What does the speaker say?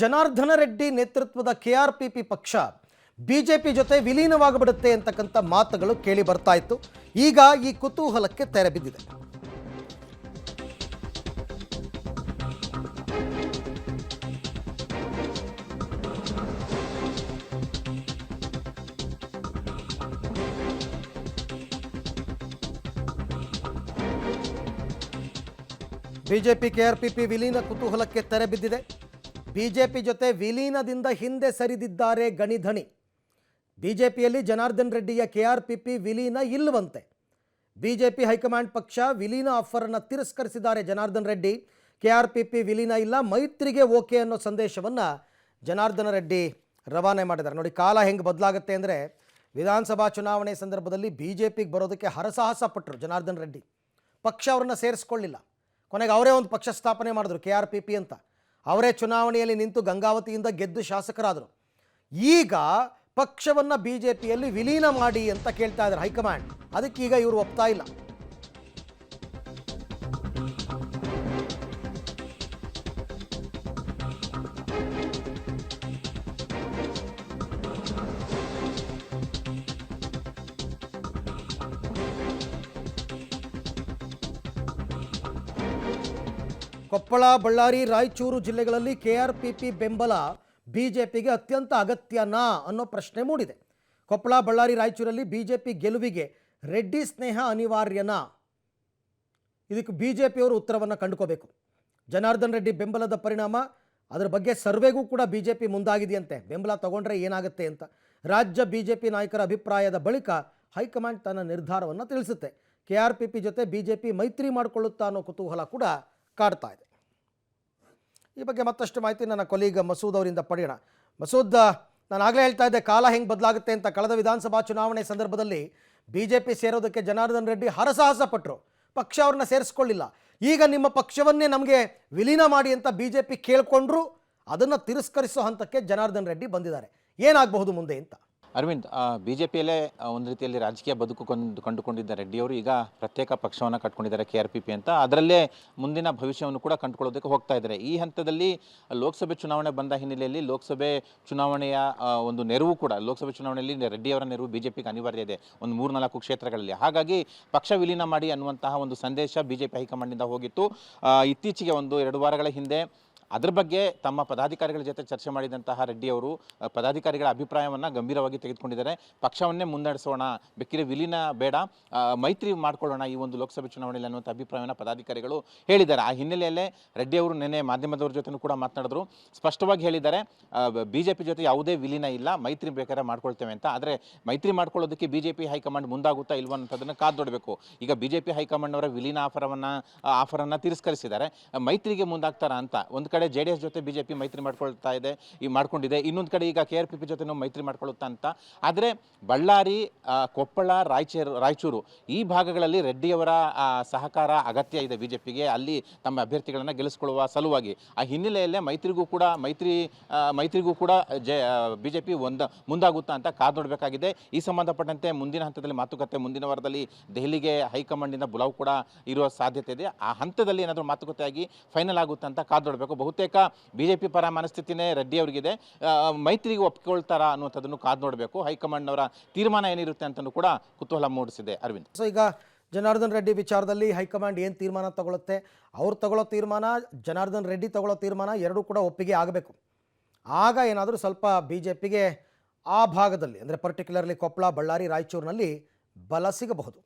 ಜನಾರ್ದನ ರೆಡ್ಡಿ ನೇತೃತ್ವದ ಕೆಆರ್ಪಿಪಿ ಪಕ್ಷ ಬಿಜೆಪಿ ಜೊತೆ ವಿಲೀನವಾಗಬಿಡುತ್ತೆ ಅಂತಕ್ಕಂಥ ಮಾತುಗಳು ಕೇಳಿ ಬರ್ತಾ ಇತ್ತು. ಈಗ ಈ ಕುತೂಹಲಕ್ಕೆ ತೆರೆ ಬಿದ್ದಿದೆ. ಬಿಜೆಪಿ ಕೆಆರ್ಪಿಪಿ ವಿಲೀನ ಕುತೂಹಲಕ್ಕೆ ತೆರೆ ಬಿದ್ದಿದೆ. ಬಿಜೆಪಿ ಜೊತೆ ವಿಲೀನದಿಂದ ಹಿಂದೆ ಸರಿದಿದ್ದಾರೆ ಗಣಿಧಣಿ. ಬಿಜೆಪಿಯಲ್ಲಿ ಜನಾರ್ದನ್ ರೆಡ್ಡಿಯ ಕೆಆರ್ಪಿಪಿ ವಿಲೀನ ಇಲ್ಲವಂತೆ. ಬಿಜೆಪಿ ಹೈಕಮಾಂಡ್ ಪಕ್ಷ ವಿಲೀನ ಆಫರನ್ನು ತಿರಸ್ಕರಿಸಿದ್ದಾರೆ. ಜನಾರ್ದನ್ ರೆಡ್ಡಿ ಕೆಆರ್ಪಿಪಿ ವಿಲೀನ ಇಲ್ಲ, ಮೈತ್ರಿಗೆ ಓಕೆ ಅನ್ನೋ ಸಂದೇಶವನ್ನು ಜನಾರ್ದನ ರೆಡ್ಡಿ ರವಾನೆ ಮಾಡಿದ್ದಾರೆ. ನೋಡಿ ಕಾಲ ಹೆಂಗೆ ಬದಲಾಗುತ್ತೆ ಅಂದರೆ, ವಿಧಾನಸಭಾ ಚುನಾವಣೆ ಸಂದರ್ಭದಲ್ಲಿ ಬಿಜೆಪಿಗೆ ಬರೋದಕ್ಕೆ ಹರಸಾಹಸ ಪಟ್ಟರು ಜನಾರ್ದನ್ ರೆಡ್ಡಿ. ಪಕ್ಷ ಅವರನ್ನು ಸೇರಿಸ್ಕೊಳ್ಳಿಲ್ಲ. ಕೊನೆಗೆ ಅವರೇ ಒಂದು ಪಕ್ಷ ಸ್ಥಾಪನೆ ಮಾಡಿದ್ರು ಕೆಆರ್ಪಿಪಿ ಅಂತ. ಅವರೇ ಚುನಾವಣೆಯಲ್ಲಿ ನಿಂತು ಗಂಗಾವತಿಯಿಂದ ಗೆದ್ದು ಶಾಸಕರಾದರು. ಈಗ ಪಕ್ಷವನ್ನು ಬಿಜೆಪಿಯಲ್ಲಿ ವಿಲೀನ ಮಾಡಿ ಅಂತ ಕೇಳ್ತಾ ಇದ್ದಾರೆ ಹೈಕಮಾಂಡ್. ಅದಕ್ಕೀಗ ಇವರು ಒಪ್ತಾ ಇಲ್ಲ. ಕೊಪ್ಪಳ, ಬಳ್ಳಾರಿ, ರಾಯಚೂರು ಜಿಲ್ಲೆಗಳಲ್ಲಿ ಕೆಆರ್ಪಿಪಿ ಬೆಂಬಲ ಬಿಜೆಪಿಗೆ ಅತ್ಯಂತ ಅಗತ್ಯನಾ ಅನ್ನೋ ಪ್ರಶ್ನೆ ಮೂಡಿದೆ. ಕೊಪ್ಪಳ, ಬಳ್ಳಾರಿ, ರಾಯಚೂರಲ್ಲಿ ಬಿಜೆಪಿ ಗೆಲುವಿಗೆ ರೆಡ್ಡಿ ಸ್ನೇಹ ಅನಿವಾರ್ಯನಾ? ಇದಕ್ಕೆ ಬಿಜೆಪಿಯವರು ಉತ್ತರವನ್ನು ಕಂಡುಕೋಬೇಕು. ಜನಾರ್ದನ್ ರೆಡ್ಡಿ ಬೆಂಬಲದ ಪರಿಣಾಮ, ಅದರ ಬಗ್ಗೆ ಸರ್ವೆಗೂ ಕೂಡ ಬಿಜೆಪಿ ಮುಂದಾಗಿದೆಯಂತೆ. ಬೆಂಬಲ ತಗೊಂಡ್ರೆ ಏನಾಗುತ್ತೆ ಅಂತ. ರಾಜ್ಯ ಬಿಜೆಪಿ ನಾಯಕರ ಅಭಿಪ್ರಾಯದ ಬಳಿಕ ಹೈಕಮಾಂಡ್ ತನ್ನ ನಿರ್ಧಾರವನ್ನು ತಿಳಿಸುತ್ತೆ. ಕೆಆರ್ಪಿಪಿ ಜೊತೆ ಬಿಜೆಪಿ ಮೈತ್ರಿ ಮಾಡಿಕೊಳ್ಳುತ್ತಾ ಅನ್ನೋ ಕುತೂಹಲ ಕೂಡ ಕಾಡ್ತಾ ಇದೆ. ಈ ಬಗ್ಗೆ ಮತ್ತಷ್ಟು ಮಾಹಿತಿ ನನ್ನ ಕೊಲೀಗ ಮಸೂದ್ ಅವರಿಂದ ಪಡೆಯೋಣ. ಮಸೂದ್, ನಾನು ಆಗಲೇ ಹೇಳ್ತಾ ಇದ್ದೆ ಕಾಲ ಹೆಂಗೆ ಬದಲಾಗುತ್ತೆ ಅಂತ. ಕಳೆದ ವಿಧಾನಸಭಾ ಚುನಾವಣೆ ಸಂದರ್ಭದಲ್ಲಿ ಬಿಜೆಪಿ ಸೇರೋದಕ್ಕೆ ಜನಾರ್ದನ್ ರೆಡ್ಡಿ ಹರಸಾಹಸ ಪಟ್ಟರು, ಪಕ್ಷ ಅವ್ರನ್ನ ಸೇರಿಸ್ಕೊಳ್ಳಿಲ್ಲ. ಈಗ ನಿಮ್ಮ ಪಕ್ಷವನ್ನೇ ನಮಗೆ ವಿಲೀನ ಮಾಡಿ ಅಂತ ಬಿಜೆಪಿ ಕೇಳಿಕೊಂಡ್ರು, ಅದನ್ನು ತಿರಸ್ಕರಿಸೋ ಹಂತಕ್ಕೆ ಜನಾರ್ದನ್ ರೆಡ್ಡಿ ಬಂದಿದ್ದಾರೆ. ಏನಾಗಬಹುದು ಮುಂದೆ ಅಂತ? ಅರವಿಂದ್, ಬಿಜೆಪಿಯಲ್ಲೇ ಒಂದು ರೀತಿಯಲ್ಲಿ ರಾಜಕೀಯ ಬದುಕು ಕಂಡುಕೊಂಡಿದ್ದ ರೆಡ್ಡಿಯವರು ಈಗ ಪ್ರತ್ಯೇಕ ಪಕ್ಷವನ್ನು ಕಟ್ಕೊಂಡಿದ್ದಾರೆ ಕೆಆರ್ಪಿಪಿ ಅಂತ. ಅದರಲ್ಲೇ ಮುಂದಿನ ಭವಿಷ್ಯವನ್ನು ಕೂಡ ಕಂಡುಕೊಳ್ಳೋದಕ್ಕೆ ಹೋಗ್ತಾ ಇದ್ದಾರೆ. ಈ ಹಂತದಲ್ಲಿ ಲೋಕಸಭೆ ಚುನಾವಣೆ ಬಂದ ಹಿನ್ನೆಲೆಯಲ್ಲಿ ಲೋಕಸಭೆ ಚುನಾವಣೆಯ ಒಂದು ನೆರವು ಕೂಡ, ಲೋಕಸಭೆ ಚುನಾವಣೆಯಲ್ಲಿ ರೆಡ್ಡಿಯವರ ನೆರವು ಬಿಜೆಪಿಗೆ ಅನಿವಾರ್ಯ ಇದೆ ಒಂದು 3-4 ಕ್ಷೇತ್ರಗಳಲ್ಲಿ. ಹಾಗಾಗಿ ಪಕ್ಷ ವಿಲೀನ ಮಾಡಿ ಅನ್ನುವಂತಹ ಒಂದು ಸಂದೇಶ ಬಿಜೆಪಿ ಹೈಕಮಾಂಡ್ನಿಂದ ಹೋಗಿತ್ತು. ಇತ್ತೀಚೆಗೆ 1-2 ವಾರಗಳ ಹಿಂದೆ ಅದರ ಬಗ್ಗೆ ತಮ್ಮ ಪದಾಧಿಕಾರಿಗಳ ಜೊತೆ ಚರ್ಚೆ ಮಾಡಿದಂತಹ ರೆಡ್ಡಿಯವರು ಪದಾಧಿಕಾರಿಗಳ ಅಭಿಪ್ರಾಯವನ್ನು ಗಂಭೀರವಾಗಿ ತೆಗೆದುಕೊಂಡಿದ್ದಾರೆ. ಪಕ್ಷವನ್ನೇ ಮುನ್ನಡೆಸೋಣ, ಬೇಕಿದ್ರೆ ವಿಲೀನ ಬೇಡ, ಮೈತ್ರಿ ಮಾಡಿಕೊಳ್ಳೋಣ ಈ ಒಂದು ಲೋಕಸಭೆ ಚುನಾವಣೆಯಲ್ಲಿ ಅನ್ನುವಂಥ ಅಭಿಪ್ರಾಯವನ್ನು ಪದಾಧಿಕಾರಿಗಳು ಹೇಳಿದ್ದಾರೆ. ಆ ಹಿನ್ನೆಲೆಯಲ್ಲೇ ರೆಡ್ಡಿಯವರು ನಿನ್ನೆ ಮಾಧ್ಯಮದವ್ರ ಜೊತೆ ಕೂಡ ಮಾತನಾಡಿದ್ರು. ಸ್ಪಷ್ಟವಾಗಿ ಹೇಳಿದ್ದಾರೆ, ಬಿಜೆಪಿ ಜೊತೆ ಯಾವುದೇ ವಿಲೀನ ಇಲ್ಲ, ಮೈತ್ರಿ ಬೇಕಾದ್ರೆ ಮಾಡ್ಕೊಳ್ತೇವೆ ಅಂತ. ಆದರೆ ಮೈತ್ರಿ ಮಾಡ್ಕೊಳ್ಳೋದಕ್ಕೆ ಬಿಜೆಪಿ ಹೈಕಮಾಂಡ್ ಮುಂದಾಗುತ್ತಾ ಇಲ್ವ ಅನ್ನೋದನ್ನು ಕಾದೊಡಬೇಕು. ಈಗ ಬಿಜೆಪಿ ಹೈಕಮಾಂಡ್ ಅವರ ವಿಲೀನ ಆಫರನ್ನು ತಿರಸ್ಕರಿಸಿದ್ದಾರೆ. ಮೈತ್ರಿಗೆ ಮುಂದಾಗ್ತಾರಾ ಅಂತ. ಒಂದು ಕಡೆ ಜೆಡಿಎಸ್ ಜೊತೆ ಬಿಜೆಪಿ ಮೈತ್ರಿ ಮಾಡ್ಕೊಂಡಿದೆ, ಇನ್ನೊಂದು ಕಡೆ ಈಗ ಕೆಆರ್ಪಿಪಿ ಜೊತೆ ಮೈತ್ರಿ ಮಾಡ್ಕೊಳ್ಳುತ್ತಾ ಅಂತ. ಆದರೆ ಬಳ್ಳಾರಿ, ಕೊಪ್ಪಳ, ರಾಯಚೂರು ಈ ಭಾಗಗಳಲ್ಲಿ ರೆಡ್ಡಿಯವರ ಸಹಕಾರ ಅಗತ್ಯ ಇದೆ ಬಿಜೆಪಿಗೆ, ಅಲ್ಲಿ ತಮ್ಮ ಅಭ್ಯರ್ಥಿಗಳನ್ನು ಗೆಲ್ಲಿಸಿಕೊಳ್ಳುವ ಸಲುವಾಗಿ. ಆ ಹಿನ್ನೆಲೆಯಲ್ಲೇ ಮೈತ್ರಿಗೂ ಕೂಡ ಬಿಜೆಪಿ ಮುಂದಾಗುತ್ತಾ ಅಂತ ಕಾದು ನೋಡಬೇಕಾಗಿದೆ. ಈ ಸಂಬಂಧಪಟ್ಟಂತೆ ಮುಂದಿನ ಹಂತದಲ್ಲಿ ಮಾತುಕತೆ ಮುಂದಿನ ವಾರದಲ್ಲಿ ದೆಹಲಿಗೆ ಹೈಕಮಾಂಡಿನ ಬುಲಾವ್ ಕೂಡ ಇರುವ ಸಾಧ್ಯತೆ ಇದೆ. ಆ ಹಂತದಲ್ಲಿ ಏನಾದರೂ ಮಾತುಕತೆಯಾಗಿ ಫೈನಲ್ ಆಗುತ್ತೆ ಅಂತ ಕಾದು ನೋಡಬೇಕು. ಬಹುತೇಕ ಬಿಜೆಪಿ ಪರ ಮನಸ್ಥಿತಿನೇ ರೆಡ್ಡಿ ಅವರಿಗಿದೆ. ಮೈತ್ರಿಗೆ ಒಪ್ಪಿಕೊಳ್ತಾರಾ ಅನ್ನುವಂಥದ್ದನ್ನು ಕಾದು ನೋಡಬೇಕು. ಹೈಕಮಾಂಡ್ ಅವರ ತೀರ್ಮಾನ ಏನಿರುತ್ತೆ ಅಂತಲೂ ಕೂಡ ಕುತೂಹಲ ಮೂಡಿಸಿದೆ. ಅರವಿಂದ್, ಸೊ ಈಗ ಜನಾರ್ದನ್ ರೆಡ್ಡಿ ವಿಚಾರದಲ್ಲಿ ಹೈಕಮಾಂಡ್ ಏನು ತೀರ್ಮಾನ ತಗೊಳುತ್ತೆ, ಅವ್ರು ತಗೊಳ್ಳೋ ತೀರ್ಮಾನ, ಜನಾರ್ದನ್ ರೆಡ್ಡಿ ತಗೊಳ್ಳೋ ತೀರ್ಮಾನ ಎರಡೂ ಕೂಡ ಒಪ್ಪಿಗೆ ಆಗಬೇಕು. ಆಗ ಏನಾದರೂ ಸ್ವಲ್ಪ ಬಿಜೆಪಿಗೆ ಆ ಭಾಗದಲ್ಲಿ ಅಂದರೆ ಪರ್ಟಿಕ್ಯುಲರ್ಲಿ ಕೊಪ್ಪಳ, ಬಳ್ಳಾರಿ, ರಾಯಚೂರಿನಲ್ಲಿ ಬಲ ಸಿಗಬಹುದು.